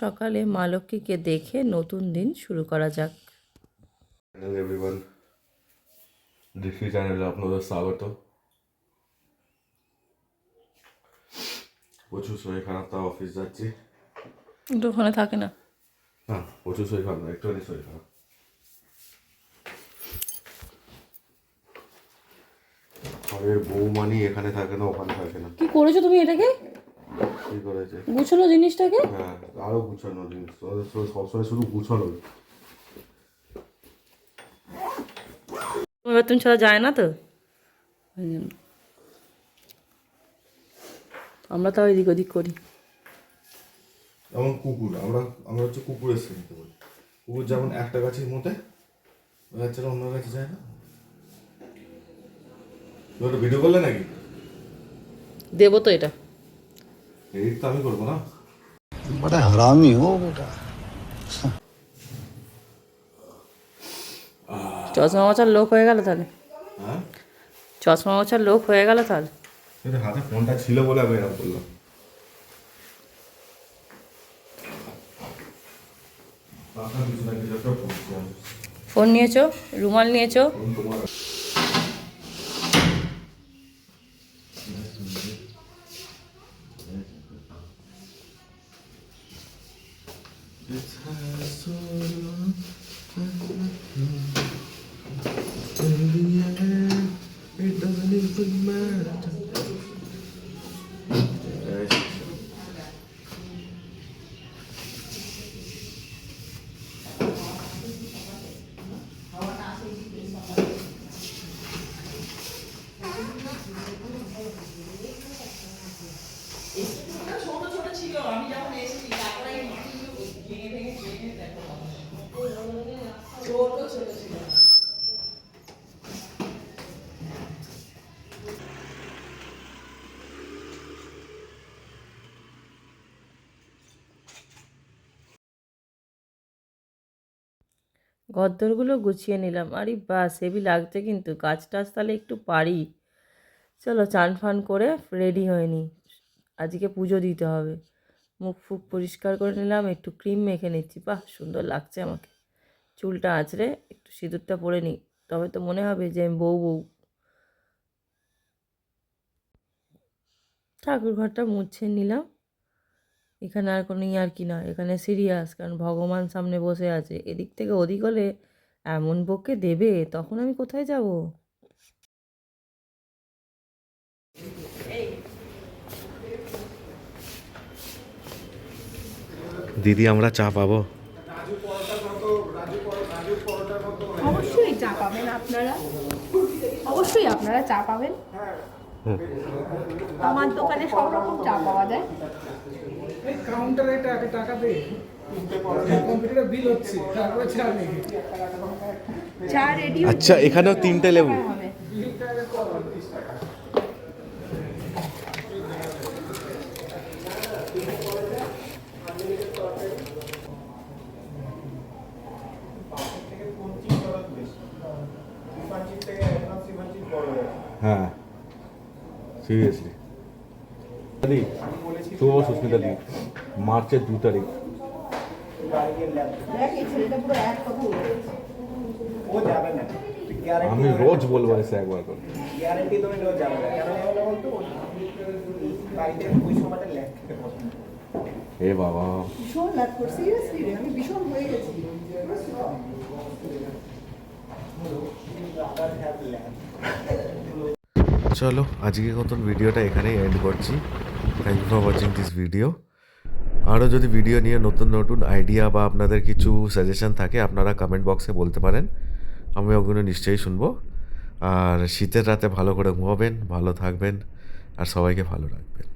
সকালে মা লক্ষ্মীকে দেখে নতুন দিন শুরু করা যাক। हेलो एवरीवन, ऋषि चैनल আপনাদের স্বাগত। প্রচুর শরীর খারাপ, তাও অফিস যাচ্ছি। কিন্তু ওখানে থাকে না। না, প্রচুর শরীর খারাপ না, একটুখানি শরীর খারাপ। ঘরের বৌমানি এখানে থাকে না, ওখানে থাকে না। কি করেছো তুমি এটাকে? কি করেছে? গুছালো জিনিসটাকে? হ্যাঁ, আরো গুছানো জিনিস, সবসময় শুধু গুছানো। এবার তুমি ছাড়া যায় না তো, আমরা তাও এদিক ওদিক করি। যেমন কুকুর, আমরা হচ্ছে কুকুরের শ্রেণীতে বলি। কুকুর যেমন একটা গাছের মধ্যে বাচ্চারা অন্য গাছে যায় না। তুমি একটা ভিডিও করলে নাকি? দেবো তো এটা। এডিট তো আমি করবো না। बड़ा हरामी हो बेटा। চশমা মোছার লোক হয়ে গেল তাহলে। হ্যাঁ, চশমা মোছার লোক হয়ে গেল তাহলে। কিন্তু হাতে ফোনটা ছিল বলে আমি এরকম করলাম। কিছু না কিছু একটা করছি আমি। ফোন নিয়েছো, রুমাল নিয়েছো? তোমার it doesn't even matter. ঘরদোরগুলো গুছিয়ে নিলাম। আরে বাস হেভি লাগছে, কিন্তু কাজ টাজ তাহলে একটু পারি। চলো চান ফান করে রেডি হয়ে নিই, আজকে পুজো দিতে হবে। মুখ ফুক পরিষ্কার করে নিলাম, একটু ক্রিম মেখে নিচ্ছি। বাহ, সুন্দর লাগছে আমাকে। চুলটা আঁচড়ে একটু সিঁদুরটা পরে নিই, তবে তো মনে হবে যে আমি বউ বউ। ঠাকুর ঘরটা মুছে নিলাম। এখানে আর কোনো ইয়ার্কি না, এখানে সিরিয়াস, কারণ ভগবান সামনে বসে আছে। এদিক থেকে ওদিক হলে এমন বকে দেবে, তখন আমি কোথায় যাব? দিদি, আমরা চা পাবো? অবশ্যই চা পাবেন আপনারা, অবশ্যই আপনারা চা পাবেন। আমার দোকানে সব রকম চা পাওয়া যায়। কাউন্টারে টাকা দে, কম্পিউটারে বিল হচ্ছে, তারপরে চা নেই। চা রেডি। আচ্ছা, এখানেও 3টে লেবু। হ্যাঁ, সিরিয়াসলি দি, শুভ সুস্মিতা দি, মার্চের 2 তারিখ। আমি রোজ বলবো এসে একবার করে। গ্যারান্টি তুমি রোজ যাবে না, কেন বলো বলতো বাড়িতে ওই সময়টা ল্যাগ খেতে পছন্দ। এ বাবা, ভীষণ লাগ করছি, সিরিয়াসলি রে, আমি ভীষণ হয়ে গেছি। চলো আজকের মতন ভিডিওটা এখানেই এন্ড করছি। Thank you for watching this video. আরও যদি ভিডিও নিয়ে নতুন নতুন আইডিয়া বা আপনাদের কিছু সাজেশন থাকে, আপনারা কমেন্ট বক্সে বলতে পারেন, আমি ওগুলো নিশ্চয়ই শুনবো। আর শীতের রাতে ভালো করে ঘুমাবেন, ভালো থাকবেন, আর সবাইকে ভালো রাখবেন।